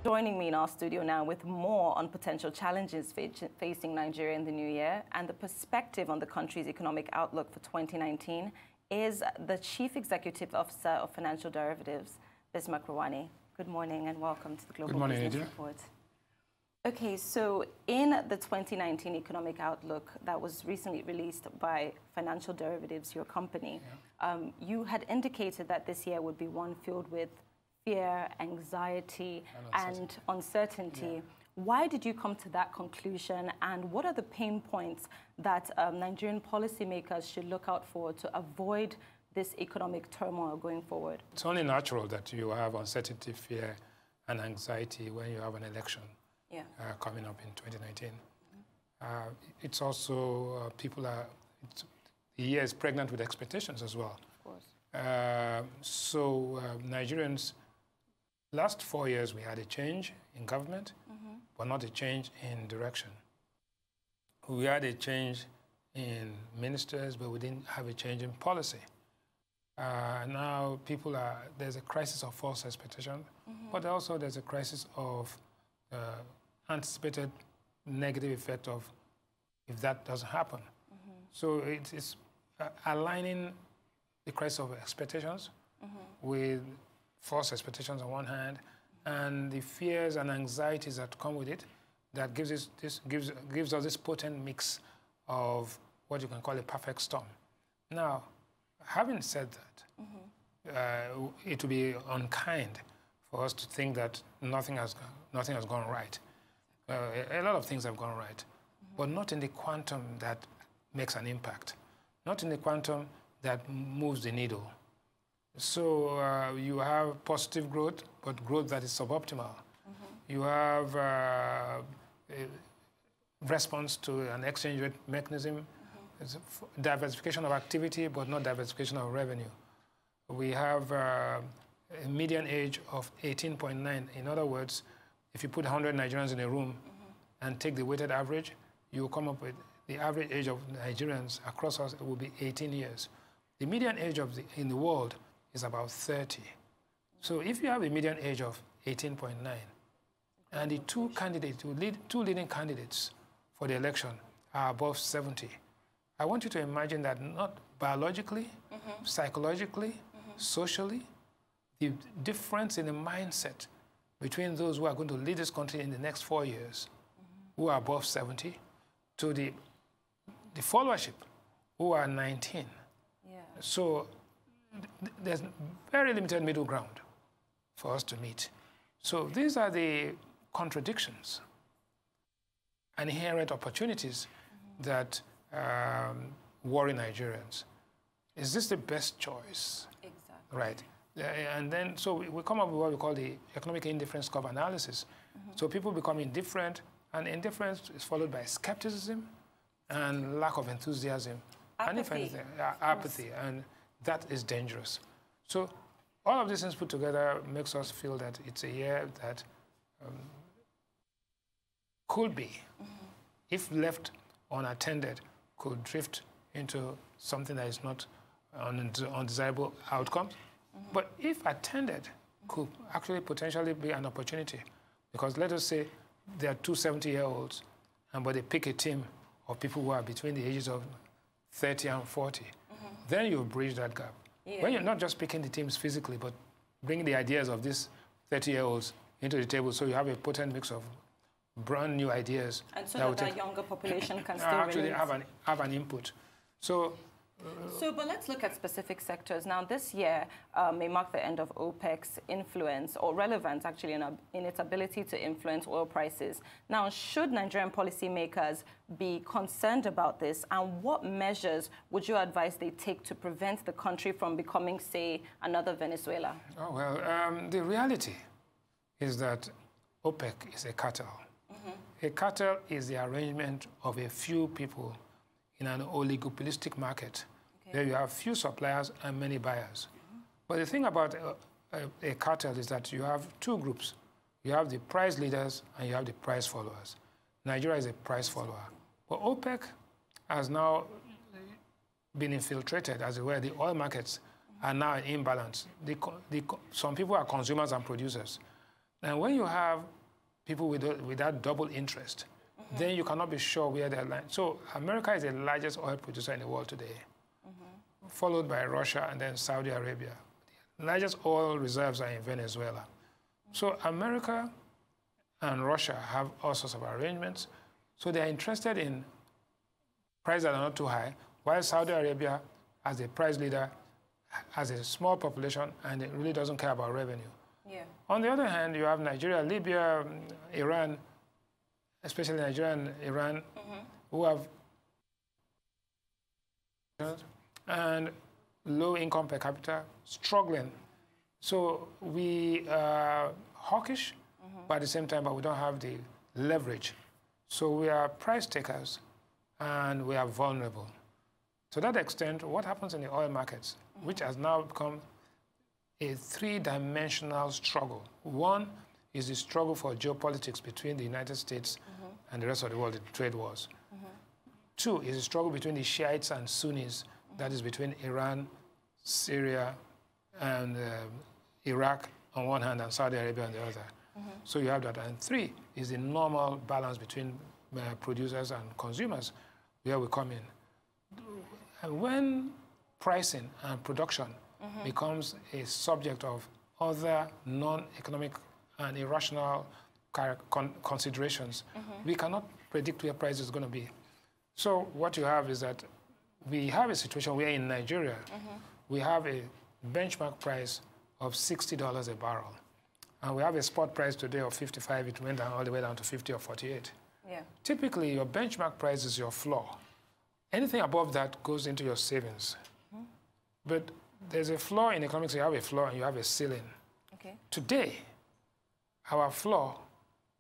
joining me in our studio now with more on potential challenges facing Nigeria in the new year and the perspective on the country's economic outlook for 2019 is the Chief Executive Officer of Financial Derivatives, Bismarck Rawani. Good morning and welcome to the Global Business Report. Okay, so in the 2019 economic outlook that was recently released by Financial Derivatives, your company, you had indicated that this year would be one filled with fear, anxiety, and uncertainty. Yeah. Why did you come to that conclusion, and what are the pain points that Nigerian policymakers should look out for to avoid this economic turmoil going forward? It's only natural that you have uncertainty, fear, and anxiety when you have an election coming up in 2019. It's also, the year is pregnant with expectations as well. Of course. Nigerians, last 4 years we had a change in government, but not a change in direction. We had a change in ministers, but we didn't have a change in policy. Now there's a crisis of false expectation, but also there's a crisis of anticipated negative effect of if that doesn't happen. So it's aligning the crisis of expectations with false expectations on one hand, and the fears and anxieties that come with it, that gives us this potent mix of what you can call a perfect storm. Now, having said that, it would be unkind for us to think that nothing has gone right. A lot of things have gone right, but not in the quantum that makes an impact, not in the quantum that moves the needle. So you have positive growth, but growth that is suboptimal. You have a response to an exchange rate mechanism, diversification of activity, but not diversification of revenue. We have a median age of 18.9. In other words, if you put 100 Nigerians in a room and take the weighted average, you will come up with the average age of Nigerians across us will be 18 years. The median age in the world is about 30. So if you have a median age of 18.9, and the two leading candidates for the election are above 70, I want you to imagine that not biologically, psychologically, socially, the difference in the mindset between those who are going to lead this country in the next 4 years, who are above 70, to the followership, who are 19. So there's very limited middle ground for us to meet. So these are the contradictions and inherent opportunities that worry Nigerians. Is this the best choice? Exactly. Right. And then, so we come up with what we call the economic indifference curve analysis. So people become indifferent, and indifference is followed by skepticism and lack of enthusiasm. Apathy. And if anything, apathy, and that is dangerous. So all of these things put together makes us feel that it's a year that could be, if left unattended, could drift into something that is not undesirable outcomes. But if attended, could actually potentially be an opportunity. Because let us say there are two 70-year-olds, but they pick a team of people who are between the ages of 30 and 40. Then you bridge that gap. When you're not just picking the teams physically, but bringing the ideas of these 30-year-olds into the table, so you have a potent mix of brand new ideas. And so that younger population can still actually have an input. But let's look at specific sectors. Now, this year may mark the end of OPEC's influence, or relevance, actually, in its ability to influence oil prices. Now, should Nigerian policymakers be concerned about this, and what measures would you advise they take to prevent the country from becoming, say, another Venezuela? Oh, well, the reality is that OPEC is a cartel. A cartel is the arrangement of a few people in an oligopolistic market. There you have few suppliers and many buyers. But the thing about a cartel is that you have two groups. You have the price leaders and you have the price followers. Nigeria is a price follower. But OPEC has now been infiltrated, as it were. The oil markets are now in imbalance. Some people are consumers and producers. And when you have people with that double interest, then you cannot be sure where they're lying. So America is the largest oil producer in the world today, followed by Russia and then Saudi Arabia. The largest oil reserves are in Venezuela. So America and Russia have all sorts of arrangements. So they are interested in prices that are not too high, while Saudi Arabia, as a price leader, has a small population and it really doesn't care about revenue. Yeah. On the other hand, you have Nigeria, Libya, Iran, especially Nigeria and Iran, who have and low income per capita, struggling. So we are hawkish, but at the same time, but we don't have the leverage. So we are price takers and we are vulnerable. To that extent, what happens in the oil markets, which has now become a three-dimensional struggle. One is the struggle for geopolitics between the United States and the rest of the world, the trade wars. Two is the struggle between the Shiites and Sunnis, that is between Iran, Syria, and Iraq on one hand, and Saudi Arabia on the other. So you have that. And three is the normal balance between producers and consumers, where we come in. And when pricing and production becomes a subject of other non-economic and irrational considerations, we cannot predict where price is going to be. So what you have is that we have a situation where in Nigeria, we have a benchmark price of $60 a barrel. And we have a spot price today of 55. It went down all the way down to 50 or 48. Yeah. Typically, your benchmark price is your floor. Anything above that goes into your savings. But there's a floor in economics. You have a floor and you have a ceiling. Okay. Today, our floor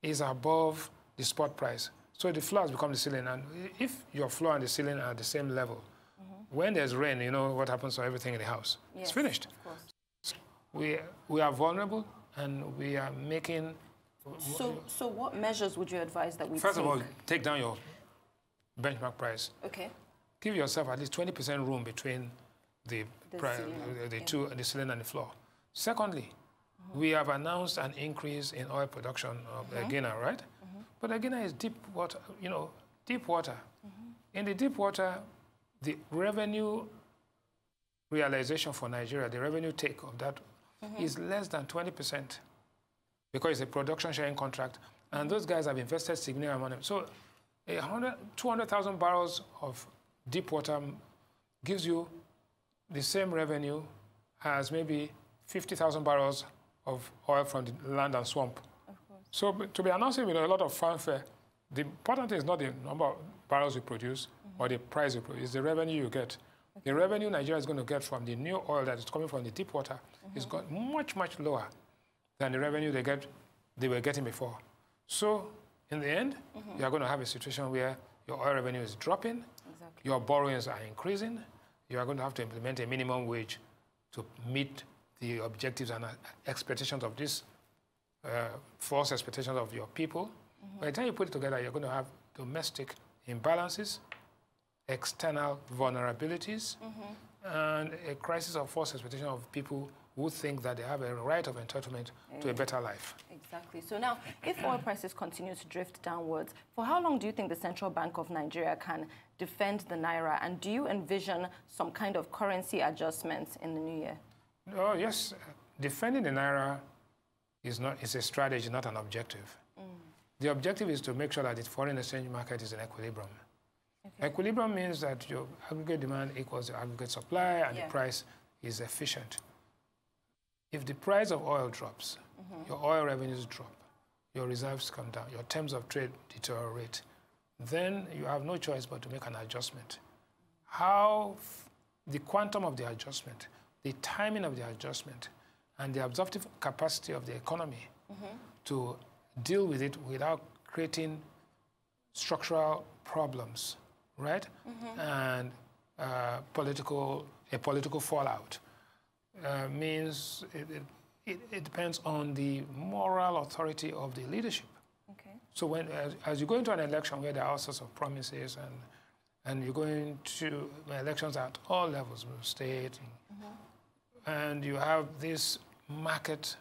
is above the spot price. So the floor has become the ceiling. And if your floor and the ceiling are at the same level, when there's rain, you know what happens to everything in the house. Yes, it's finished. Of course. We are vulnerable, and we are making... So what measures would you advise that we First take? of all, take down your benchmark price. Okay. Give yourself at least 20% room between the ceiling and the floor. Secondly, we have announced an increase in oil production of Guinea, right? But Guinea is deep water, deep water. In the deep water, the revenue realization for Nigeria, the revenue take of that is less than 20% because it's a production sharing contract. And those guys have invested significant money. So 200,000 barrels of deep water gives you the same revenue as maybe 50,000 barrels of oil from the land and swamp. So to be announcing with a lot of fanfare, the important thing is not the number of barrels you produce or the price you produce, it's the revenue you get. The revenue Nigeria is going to get from the new oil that is coming from the deep water is got much, much lower than the revenue they were getting before. So in the end, you are going to have a situation where your oil revenue is dropping, your borrowings are increasing, you are going to have to implement a minimum wage to meet the objectives and expectations of this false expectations of your people. By the time you put it together, you're going to have domestic imbalances, external vulnerabilities, and a crisis of false expectation of people who think that they have a right of entitlement to a better life. Exactly. So now, if oil prices continue to drift downwards, for how long do you think the Central Bank of Nigeria can defend the Naira? And do you envision some kind of currency adjustments in the new year? Oh, yes. Defending the Naira is a strategy, not an objective. The objective is to make sure that the foreign exchange market is in equilibrium. Equilibrium means that your aggregate demand equals the aggregate supply and the price is efficient. If the price of oil drops, your oil revenues drop, your reserves come down, your terms of trade deteriorate, then you have no choice but to make an adjustment. The quantum of the adjustment, the timing of the adjustment, and the absorptive capacity of the economy to deal with it without creating structural problems, right? And a political fallout means it depends on the moral authority of the leadership. So as you go into an election where there are all sorts of promises and you're going to elections at all levels, state, and you have these market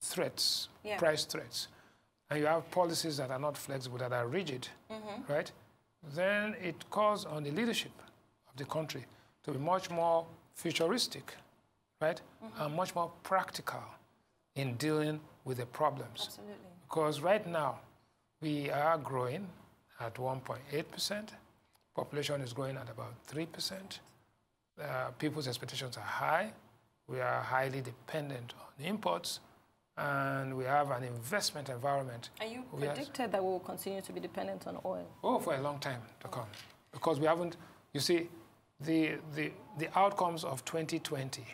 threats, price threats, and you have policies that are not flexible, that are rigid, right? Then it calls on the leadership of the country to be much more futuristic, right? And much more practical in dealing with the problems. Absolutely. Because right now, we are growing at 1.8%. Population is growing at about 3%. People's expectations are high. We are highly dependent on imports. And we have an investment environment. And you predicted that we will continue to be dependent on oil? Oh, for a long time to come. Because we haven't, you see, the outcomes of 2020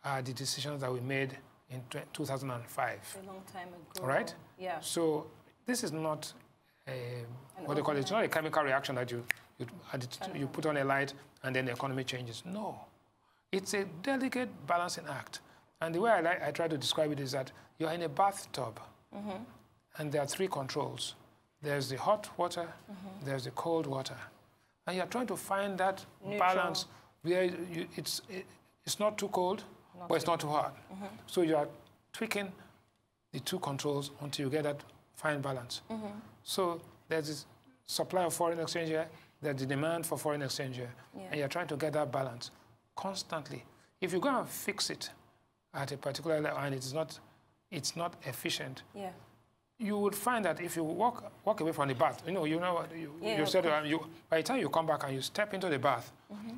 are the decisions that we made in 2005. A long time ago. Right? Yeah. So this is not a, what they call it, it's not a chemical reaction that you put on a light and then the economy changes. No. It's a delicate balancing act. And the way I try to describe it is that you're in a bathtub, and there are three controls. There's the hot water, there's the cold water. And you're trying to find that balance where it's not too cold, but it's not too hot. So you are tweaking the two controls until you get that fine balance. So there's this supply of foreign exchange here, there's the demand for foreign exchange here, and you're trying to get that balance constantly. If you go and fix it at a particular level and it's not efficient, you would find that if you walk away from the bath, you said by the time you come back and you step into the bath,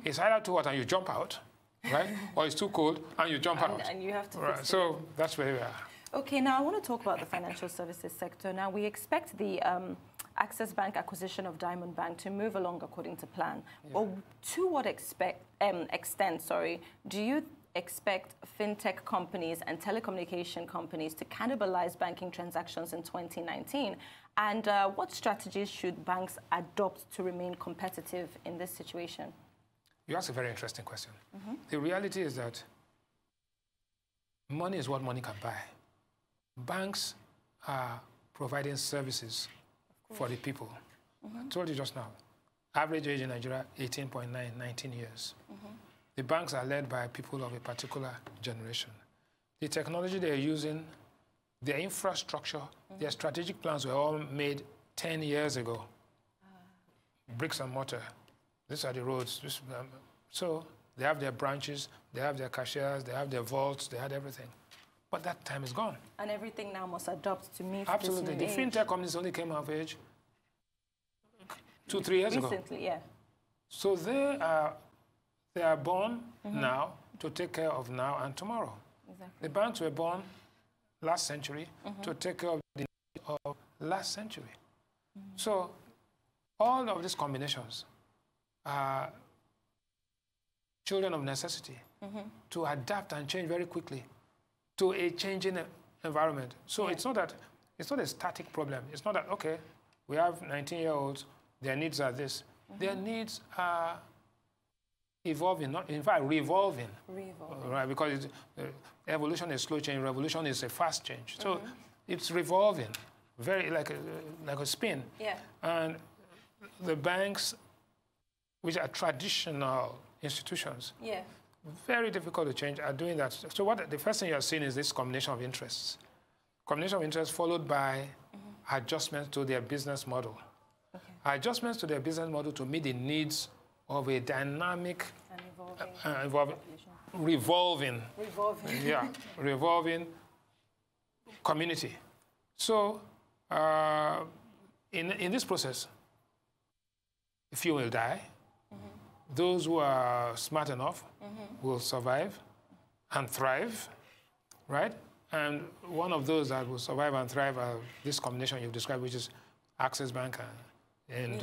it's either too hot and you jump out, right? Or it's too cold and you jump out. And you have to fix it. So that's where we are. Okay, now I want to talk about the financial services sector. Now we expect the Access Bank acquisition of Diamond Bank to move along according to plan. But to what extent, do you expect fintech companies and telecommunication companies to cannibalize banking transactions in 2019? And what strategies should banks adopt to remain competitive in this situation? You ask a very interesting question. The reality is that money is what money can buy. Banks are providing services for the people. I told you just now, average age in Nigeria, 18.9, 19 years. The banks are led by people of a particular generation. The technology they're using, their infrastructure, their strategic plans were all made 10 years ago. Bricks and mortar. These are the roads. So they have their branches, they have their cashiers, they have their vaults, they had everything. But that time is gone. And everything now must adopt to meet Absolutely. this The new age. fintech companies only came of age 2-3 years ago. Recently, yeah. So they are born now to take care of now and tomorrow. Exactly. The banks were born last century to take care of the needs of last century. So all of these combinations are children of necessity to adapt and change very quickly to a changing environment. So it's not a static problem. It's not that, okay, we have 19-year-olds, their needs are this. Their needs are evolving, not, in fact, revolving. Right, because evolution is slow change, revolution is a fast change. So it's revolving, very like a spin. Yeah. And the banks, which are traditional institutions, very difficult to change, are doing that. So the first thing you are seeing is this combination of interests. Combination of interests followed by adjustments to their business model. Adjustments to their business model to meet the needs of a dynamic, and revolving community. So in this process, a few will die. Those who are smart enough will survive and thrive, right? And one of those that will survive and thrive are this combination you've described, which is Access Bank and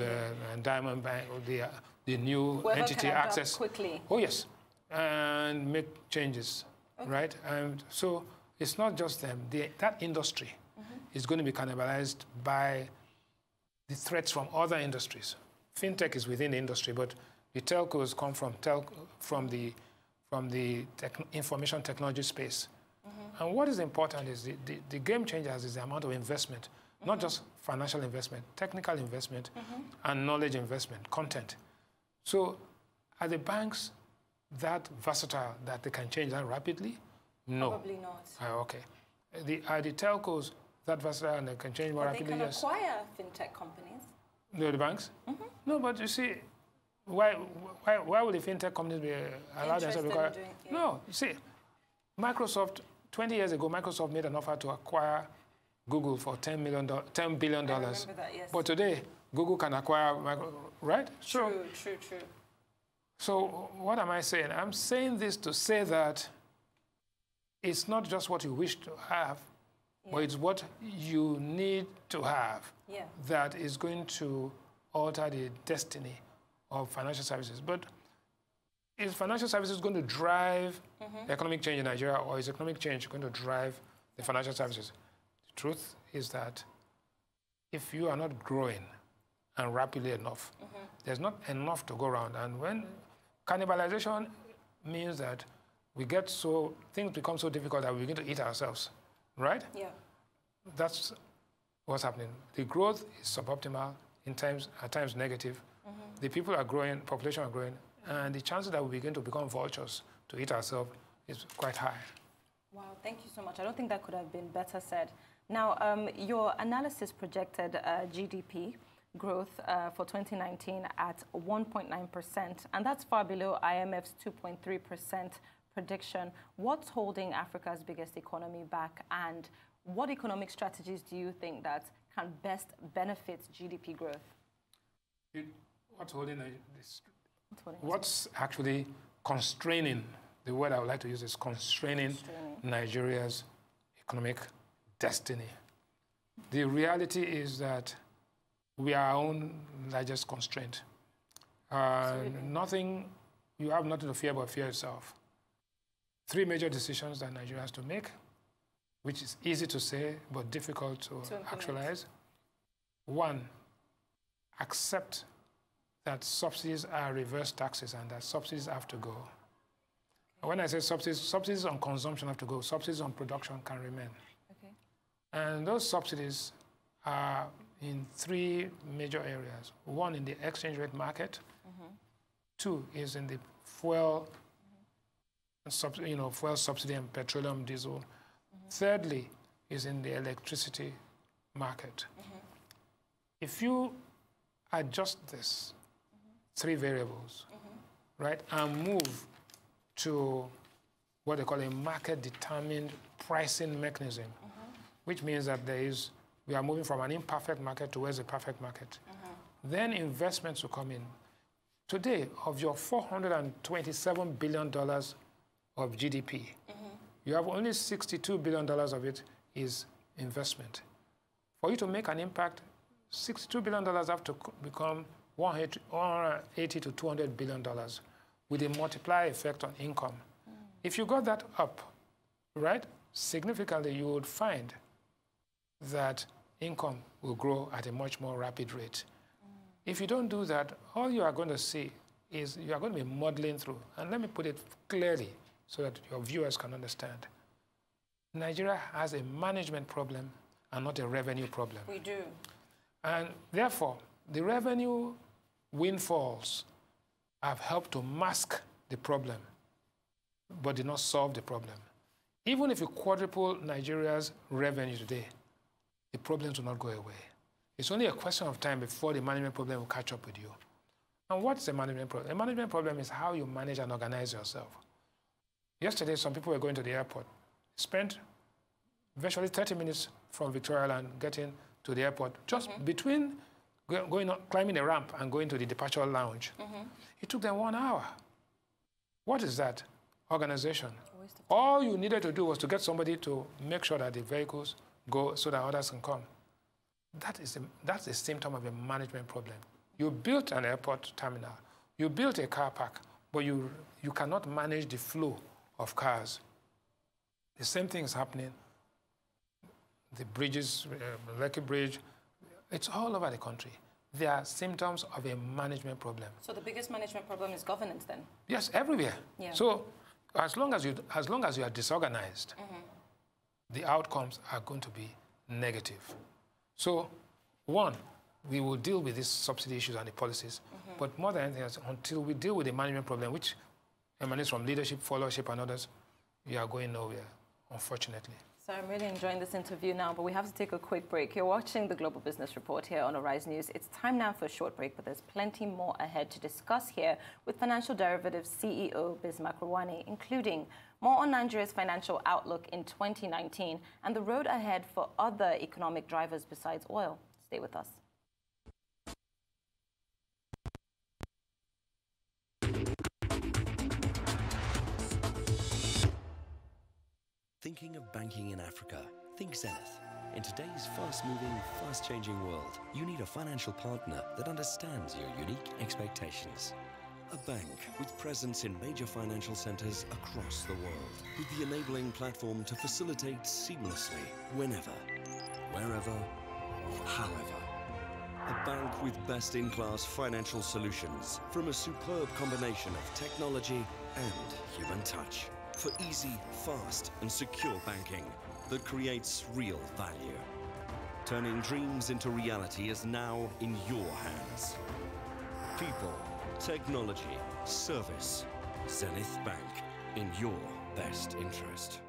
Diamond Bank, the new entity, Access. Quickly. Oh, yes, and make changes, right? And so it's not just them. That industry is going to be cannibalized by the threats from other industries. Fintech is within the industry, but the telcos come from the information technology space. And what is important is the game changers is the amount of investment, not just financial investment, technical investment, and knowledge investment, content. So are the banks that versatile that they can change that rapidly? No. Probably not. Okay. Are the telcos that versatile and they can change more rapidly. They can acquire fintech companies. The banks? No, but you see, why would the fintech companies be allowed themselves to acquire? No, you see, Microsoft, 20 years ago, Microsoft made an offer to acquire Google for $10 billion. I remember that, yes. But today, Google can acquire, right? True. So what am I saying? I'm saying this to say that it's not just what you wish to have, but it's what you need to have that is going to alter the destiny of financial services. But is financial services going to drive economic change in Nigeria, or is economic change going to drive the financial services? The truth is that if you are not growing and rapidly enough, there's not enough to go around. And when cannibalization means that things become so difficult that we begin to eat ourselves, right? Yeah. That's what's happening. The growth is suboptimal, at times negative. The people are growing, population are growing, and the chances that we begin to become vultures to eat ourselves is quite high. Wow, thank you so much. I don't think that could have been better said. Now, your analysis projected GDP growth for 2019 at 1.9%, and that's far below IMF's 2.3% prediction. What's holding Africa's biggest economy back, and what economic strategies do you think that can best benefit GDP growth? What's actually constraining, the word I would like to use is constraining Nigeria's economic destiny. The reality is that we are our own largest constraint. You have nothing to fear but fear itself. 3 major decisions that Nigeria has to make, which is easy to say but difficult to actualize. 1, accept that subsidies are reverse taxes and that subsidies have to go. When I say subsidies on consumption have to go, subsidies on production can remain. Okay. And those subsidies are in 3 major areas. 1, in the exchange rate market. 2 is in the fuel, fuel subsidy and petroleum, diesel. Thirdly is in the electricity market. If you adjust this 3 variables, right, and move to what they call a market-determined pricing mechanism, which means that we are moving from an imperfect market towards a perfect market. Then investments will come in. Today, of your $427 billion of GDP, you have only $62 billion of it is investment. For you to make an impact, $62 billion have to become $180 to $200 billion with a multiplier effect on income. If you got that up, right, significantly, you would find that income will grow at a much more rapid rate. If you don't do that, all you are going to see is you are going to be muddling through. And let me put it clearly so that your viewers can understand. Nigeria has a management problem and not a revenue problem. We do. And therefore, the revenue windfalls have helped to mask the problem, but did not solve the problem. Even if you quadruple Nigeria's revenue today, the problems will not go away. It's only a question of time before the management problem will catch up with you. And what's the management problem? The management problem is how you manage and organize yourself. Yesterday, some people were going to the airport, spent virtually 30 minutes from Victoria Island getting to the airport, just between climbing a ramp and going to the departure lounge. It took them 1 hour. What is that? Organization. All you needed to do was to get somebody to make sure that the vehicles go so that others can come. That's a symptom of a management problem. You built an airport terminal, you built a car park, but you cannot manage the flow of cars. The same thing is happening. The bridges, Lekki Bridge, it's all over the country. They are symptoms of a management problem. So the biggest management problem is governance then? Yes, everywhere. Yeah. So as long as you are disorganized, the outcomes are going to be negative. So 1, we will deal with these subsidy issues and the policies, but more than anything else, until we deal with the management problem, which emanates from leadership, followership, and others, we are going nowhere, unfortunately. So I'm really enjoying this interview now, but we have to take a quick break. You're watching the Global Business Report here on Arise News. It's time now for a short break, but there's plenty more ahead to discuss here with Financial Derivatives CEO Bismarck Rwani, including more on Nigeria's financial outlook in 2019 and the road ahead for other economic drivers besides oil. Stay with us. Thinking of banking in Africa? Think Zenith. In today's fast-moving, fast-changing world, you need a financial partner that understands your unique expectations. A bank with presence in major financial centers across the world, with the enabling platform to facilitate seamlessly, whenever, wherever, however. A bank with best-in-class financial solutions from a superb combination of technology and human touch. For easy, fast and secure banking that creates real value. Turning dreams into reality is now in your hands. People, technology, service. Zenith Bank, in your best interest.